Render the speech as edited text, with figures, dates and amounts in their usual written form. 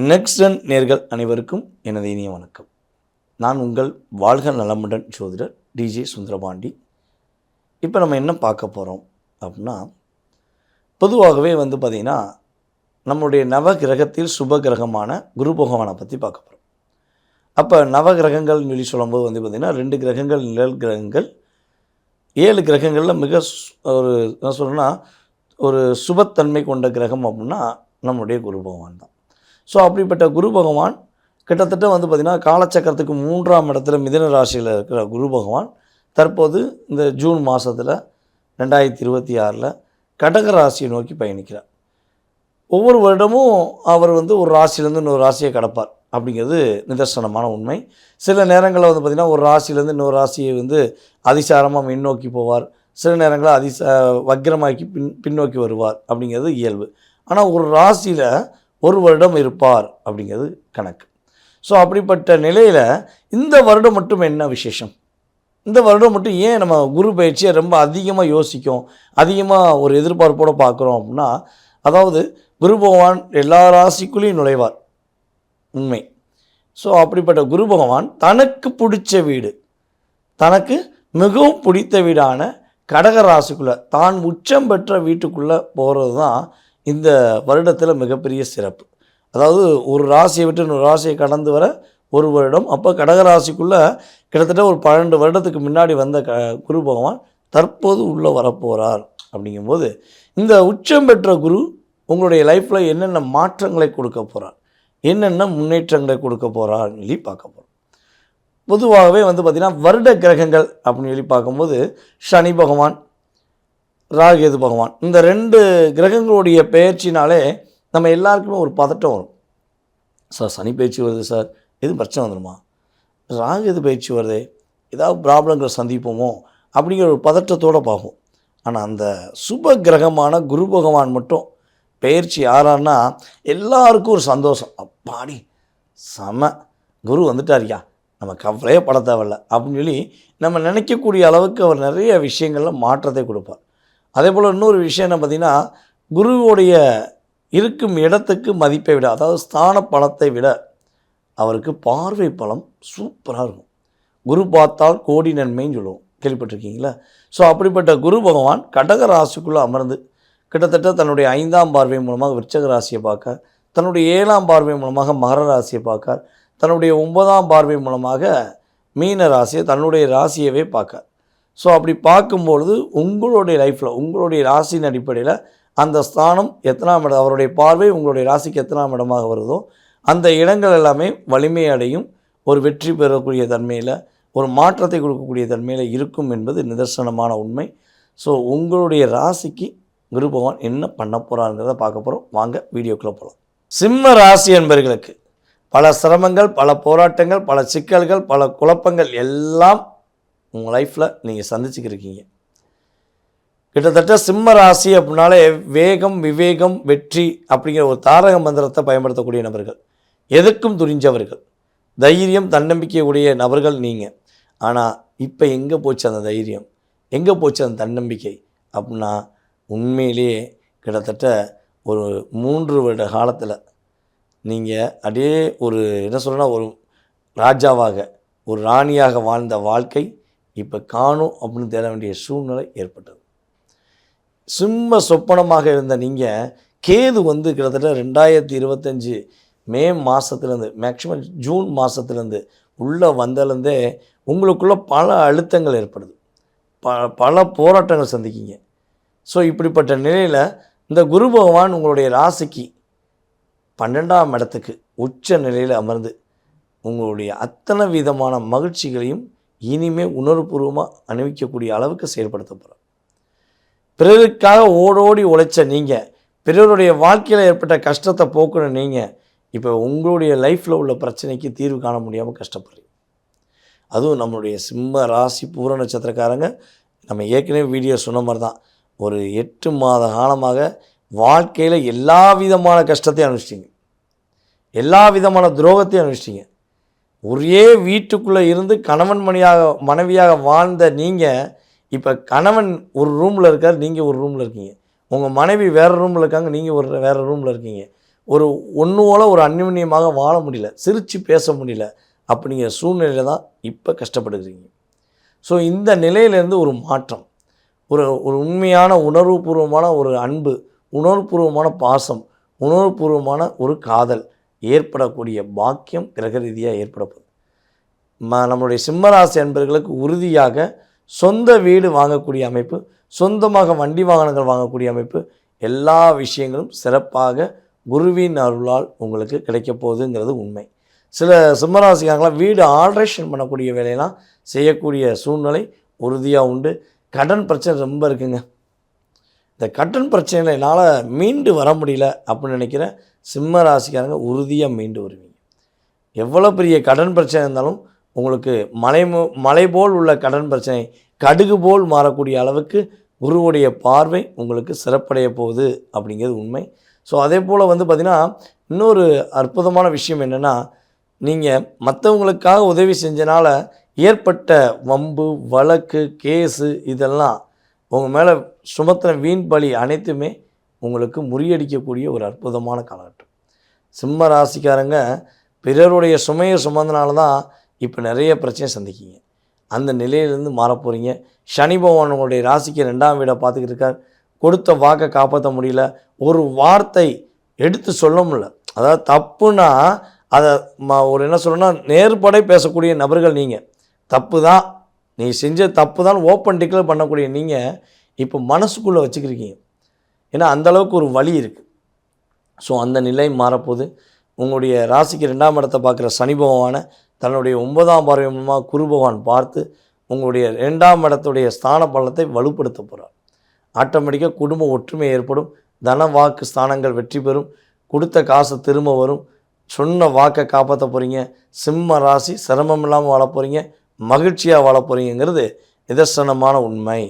நெக்ஸ்டன் நேர்கள் அனைவருக்கும் எனது இனிய வணக்கம். நான் உங்கள் வாழ்க நலமுடன் ஜோதிடர் டிஜே சுந்தரபாண்டி. இப்போ நம்ம என்ன பார்க்க போகிறோம் அப்படின்னா, பொதுவாகவே பார்த்திங்கன்னா நம்மளுடைய நவகிரகத்தில் சுப கிரகமான குரு பகவானை பற்றி பார்க்க போகிறோம். அப்போ நவகிரகங்கள்னு சொல்லி சொல்லும்போது பார்த்திங்கன்னா 2 கிரகங்கள் நிழல் கிரகங்கள், 7 கிரகங்களில் மிக ஒரு என்ன சொல்கிறேன்னா ஒரு சுபத்தன்மை கொண்ட கிரகம் அப்படின்னா நம்முடைய குரு பகவான் தான். ஸோ அப்படிப்பட்ட குரு பகவான் கிட்டத்தட்ட பார்த்திங்கன்னா காலச்சக்கரத்துக்கு 3ஆம் இடத்துல மிதுன ராசியில் இருக்கிற குரு பகவான் தற்போது இந்த ஜூன் மாதத்தில் 2026 கடக ராசியை நோக்கி பயணிக்கிறார். ஒவ்வொரு வருடமும் அவர் ஒரு ராசியிலேருந்து இன்னொரு ராசியை கடப்பார் அப்படிங்கிறது நிதர்சனமான உண்மை. சில நேரங்களில் பார்த்திங்கன்னா ஒரு ராசியிலேருந்து இன்னொரு ராசியை அதிசாரமாக முன்னோக்கி போவார், சில நேரங்களில் வக்ரமாக்கி பின்னோக்கி வருவார் அப்படிங்கிறது இயல்பு. ஆனால் ஒரு ராசியில் ஒரு வருடம் இருப்பார் அப்படிங்கிறது கணக்கு. ஸோ அப்படிப்பட்ட நிலையில் இந்த வருடம் மட்டும் என்ன விசேஷம், இந்த வருடம் மட்டும் ஏன் நம்ம குரு பயிற்சியை ரொம்ப அதிகமாக யோசிக்கும், அதிகமாக ஒரு எதிர்பார்ப்போடு பார்க்குறோம் அப்படின்னா, அதாவது குரு பகவான் எல்லா ராசிக்குள்ளேயும் நுழைவார், உண்மை. ஸோ அப்படிப்பட்ட குரு பகவான் தனக்கு பிடிச்ச வீடு, தனக்கு மிகவும் பிடித்த வீடான கடக ராசிக்குள்ளே தான் உச்சம் பெற்ற வீட்டுக்குள்ளே போகிறது தான் இந்த வருடத்தில் மிகப்பெரிய சிறப்பு. அதாவது ஒரு ராசியை விட்டு இன்னொரு ராசியை கடந்து வர ஒரு வருடம். அப்போ கடகராசிக்குள்ளே கிட்டத்தட்ட ஒரு 12 வருடத்துக்கு முன்னாடி வந்த குரு பகவான் தற்போது உள்ளே வரப்போகிறார். அப்படிங்கும்போது இந்த உச்சம் பெற்ற குரு உங்களுடைய லைஃப்பில் என்னென்ன மாற்றங்களை கொடுக்க போகிறார், என்னென்ன முன்னேற்றங்களை கொடுக்க போகிறார்னு சொல்லி பார்க்க போகிறோம். பொதுவாகவே பார்த்திங்கன்னா வருட கிரகங்கள் அப்படின்னு சொல்லி பார்க்கும்போது சனி பகவான், ராகேது பகவான், இந்த 2 கிரகங்களுடைய பெயர்ச்சினாலே நம்ம எல்லாருக்குமே ஒரு பதட்டம் வரும். சார் சனி பயிற்சி வருது சார், எதுவும் பிரச்சனை வந்துடுமா, ராகேது பயிற்சி வருதே ஏதாவது ப்ராப்ளங்களை சந்திப்போமோ அப்படிங்கிற ஒரு பதட்டத்தோடு பார்ப்போம். ஆனால் அந்த சுப கிரகமான குரு பகவான் மட்டும் பெயர்ச்சி ஆறான்னா எல்லாருக்கும் ஒரு சந்தோஷம். அப்பாடி செம, குரு வந்துட்டாரியா, நம்ம கவலையே பட தேவையில்லை அப்படின்னு சொல்லி நம்ம நினைக்கக்கூடிய அளவுக்கு அவர் நிறைய விஷயங்களில் மாற்றத்தை கொடுப்பார். அதே போல் இன்னொரு விஷயம் என்ன பார்த்திங்கன்னா, குருவுடைய இருக்கும் இடத்துக்கு மதிப்பை விட, அதாவது ஸ்தான பலத்தை விட அவருக்கு பார்வை பலம் சூப்பராக இருக்கும். குரு பார்த்தால் கோடி நன்மைன்னு சொல்லுவோம், கேள்விப்பட்டிருக்கீங்களா? ஸோ அப்படிப்பட்ட குரு பகவான் கடக ராசிக்குள்ளே அமர்ந்து கிட்டத்தட்ட தன்னுடைய 5ஆம் பார்வை மூலமாக விருச்சக ராசியை பார்க்க, தன்னுடைய 7ஆம் பார்வை மூலமாக மகர ராசியை பார்க்க, தன்னுடைய 9ஆம் பார்வை மூலமாக மீன ராசியை, தன்னுடைய ராசியவே பார்க்க. ஸோ அப்படி பார்க்கும்பொழுது உங்களுடைய லைஃப்பில் உங்களுடைய ராசியின் அடிப்படையில் அந்த ஸ்தானம் எத்தனாம் இடம், அவருடைய பார்வை உங்களுடைய ராசிக்கு எத்தனாம் இடமாக வருதோ அந்த இடங்கள் எல்லாமே வலிமை அடையும், ஒரு வெற்றி பெறக்கூடிய தன்மையில், ஒரு மாற்றத்தை கொடுக்கக்கூடிய தன்மையில் இருக்கும் என்பது நிதர்சனமான உண்மை. ஸோ உங்களுடைய ராசிக்கு குரு பகவான் என்ன பண்ண போகிறாங்கிறத பார்க்க போகிறோம். வாங்க வீடியோக்குள்ளே போகலாம். சிம்ம ராசி என்பவர்களுக்கு பல சிரமங்கள், பல போராட்டங்கள், பல சிக்கல்கள், பல குழப்பங்கள் எல்லாம் உங்கள் லைஃப்பில் நீங்கள் சந்திச்சுக்கிருக்கீங்க. கிட்டத்தட்ட சிம்ம ராசி அப்படின்னாலே வேகம், விவேகம், வெற்றி அப்படிங்கிற ஒரு தாரக மந்திரத்தை பயன்படுத்தக்கூடிய நபர்கள், எதுக்கும் துணிஞ்சவர்கள், தைரியம், தன்னம்பிக்கை உடைய நபர்கள் நீங்கள். ஆனால் இப்போ எங்கே போச்சு அந்த தைரியம், எங்கே போச்சு அந்த தன்னம்பிக்கை அப்படின்னா, உண்மையிலேயே கிட்டத்தட்ட ஒரு 3 வருட காலத்தில் நீங்கள் அப்படியே ஒரு என்ன சொல்லணும்னா ஒரு ராஜாவாக, ஒரு ராணியாக வாழ்ந்த வாழ்க்கை இப்போ காணும் அப்படின்னு தேட வேண்டிய சூழ்நிலை ஏற்பட்டது. சிம்ம சொப்பனமாக இருந்த நீங்கள் கேது கிட்டத்தட்ட 2025 மே மாதத்துலேருந்து மேக்சிமம் ஜூன் மாதத்துலேருந்து உள்ளே வந்ததுலேருந்தே உங்களுக்குள்ளே பல அழுத்தங்கள் ஏற்படுது, பல போராட்டங்கள் சந்திக்கிங்க. ஸோ இப்படிப்பட்ட நிலையில் இந்த குரு பகவான் உங்களுடைய ராசிக்கு 12ஆம் இடத்துக்கு உச்ச நிலையில் அமர்ந்து உங்களுடைய அத்தனை விதமான மகிழ்ச்சிகளையும் இனிமேல் உணர்வுபூர்வமாக அனுபவிக்கக்கூடிய அளவுக்கு செயல்படுத்த போகிறார். பிறருக்காக ஓடோடி உழைச்ச நீங்கள், பிறருடைய வாழ்க்கையில் ஏற்பட்ட கஷ்டத்தை போக்குன நீங்கள் இப்போ உங்களுடைய லைஃப்பில் உள்ள பிரச்சனைக்கு தீர்வு காண முடியாமல் கஷ்டப்படுறீங்க. அதுவும் நம்மளுடைய சிம்ம ராசி பூர நட்சத்திரக்காரங்க, நம்ம ஏற்கனவே வீடியோ சொன்ன மாதிரி தான், ஒரு 8 மாத காலமாக வாழ்க்கையில் எல்லா விதமான கஷ்டத்தையும் அனுபவிச்சிட்டிங்க, எல்லா விதமான துரோகத்தையும் அனுபவிச்சிட்டிங்க. ஒரே வீட்டுக்குள்ளே இருந்து கணவன் மனைவியாக வாழ்ந்த நீங்கள் இப்போ கணவன் ஒரு ரூமில் இருக்கார், நீங்கள் ஒரு ரூமில் இருக்கீங்க, உங்கள் மனைவி வேறு ரூமில் இருக்காங்க, நீங்கள் வேறு ரூமில் இருக்கீங்க. ஒரு ஒன்றுவோல ஒரு அந்யோன்யமாக வாழ முடியல, சிரித்து பேச முடியல, அப்படிங்கிற சூழ்நிலையில் தான் இப்போ கஷ்டப்படுகிறீங்க. ஸோ இந்த நிலையிலேருந்து ஒரு மாற்றம், ஒரு ஒரு உண்மையான உணர்வுபூர்வமான ஒரு அன்பு, உணர்வுபூர்வமான பாசம், உணர்வுபூர்வமான ஒரு காதல் ஏற்படக்கூடிய பாக்கியம் கிரக ரீதியாக ஏற்படப்போகுது. நம்மளுடைய சிம்மராசி அன்பர்களுக்கு உறுதியாக சொந்த வீடு வாங்கக்கூடிய அமைப்பு, சொந்தமாக வண்டி வாகனங்கள் வாங்கக்கூடிய அமைப்பு, எல்லா விஷயங்களும் சிறப்பாக குருவின் அருளால் உங்களுக்கு கிடைக்க போகுதுங்கிறது உண்மை. சில சிம்மராசிக்காரங்களாம் வீடு ஆல்ட்ரேஷன் பண்ணக்கூடிய வேலையெல்லாம் செய்யக்கூடிய சூழ்நிலை உறுதியாக உண்டு. கடன் பிரச்சனை ரொம்ப இருக்குங்க. இந்த கடன் பிரச்சனையில் என்னால் மீண்டு வர முடியல அப்படின்னு நினைக்கிற சிம்ம ராசிக்காரங்க உறுதியாக மீண்டு வருவீங்க. எவ்வளோ பெரிய கடன் பிரச்சனை இருந்தாலும் உங்களுக்கு மலை போல் உள்ள கடன் பிரச்சனை கடுகு போல் மாறக்கூடிய அளவுக்கு குருவுடைய பார்வை உங்களுக்கு சிறப்படைய போகுது அப்படிங்கிறது உண்மை. ஸோ அதே போல் பார்த்திங்கன்னா இன்னொரு அற்புதமான விஷயம் என்னென்னா, நீங்கள் மற்றவங்களுக்காக உதவி செஞ்சனால ஏற்பட்ட வம்பு வழக்கு கேஸு இதெல்லாம் உங்கள் மேலே சுமத்தின வீண் பலி அனைத்துமே உங்களுக்கு முறியடிக்கக்கூடிய ஒரு அற்புதமான காலகட்டம். சிம்ம ராசிக்காரங்க பிறருடைய சுமையை சுமந்தனால தான் இப்போ நிறைய பிரச்சனை சந்திக்கிங்க. அந்த நிலையிலேருந்து மாறப்போகிறீங்க. சனி பகவான் உங்களுடைய ராசிக்கு 2ஆம் வீடை பார்த்துக்கிட்டு இருக்கார். கொடுத்த வாக்கை காப்பாற்ற முடியல, ஒரு வார்த்தை எடுத்து சொல்ல முடியல. அதாவது தப்புனா அதை ஒரு என்ன சொல்லணும்னா நேர்படை பேசக்கூடிய நபர்கள் நீங்கள். தப்பு தான், நீ செஞ்ச தப்பு தான் ஓப்பன் டிக்ளேர் பண்ணக்கூடிய நீங்கள் இப்போ மனசுக்குள்ளே வச்சுக்கிருக்கீங்க. ஏன்னா அந்தளவுக்கு ஒரு வலி இருக்குது. ஸோ அந்த நிலை மாறப்போகுது. உங்களுடைய ராசிக்கு 2ஆம் இடத்தை பார்க்குற சனி பகவானை தன்னுடைய 9ஆம் பார்வை மூலமாக குரு பகவான் பார்த்து உங்களுடைய 2ஆம் இடத்துடைய ஸ்தான பலத்தை வலுப்படுத்த போகிறார். ஆட்டோமேட்டிக்காக குடும்ப ஒற்றுமை ஏற்படும். தன வாக்கு ஸ்தானங்கள் வெற்றி பெறும். கொடுத்த காசு திரும்ப வரும். சொன்ன வாக்கை காப்பாற்ற போகிறீங்க. சிம்ம ராசி சிரமம் இல்லாமல் வாழ போகிறீங்க, மகிழ்ச்சியாக வாழ போகிறீங்கிறது நிதர்சனமான உண்மை.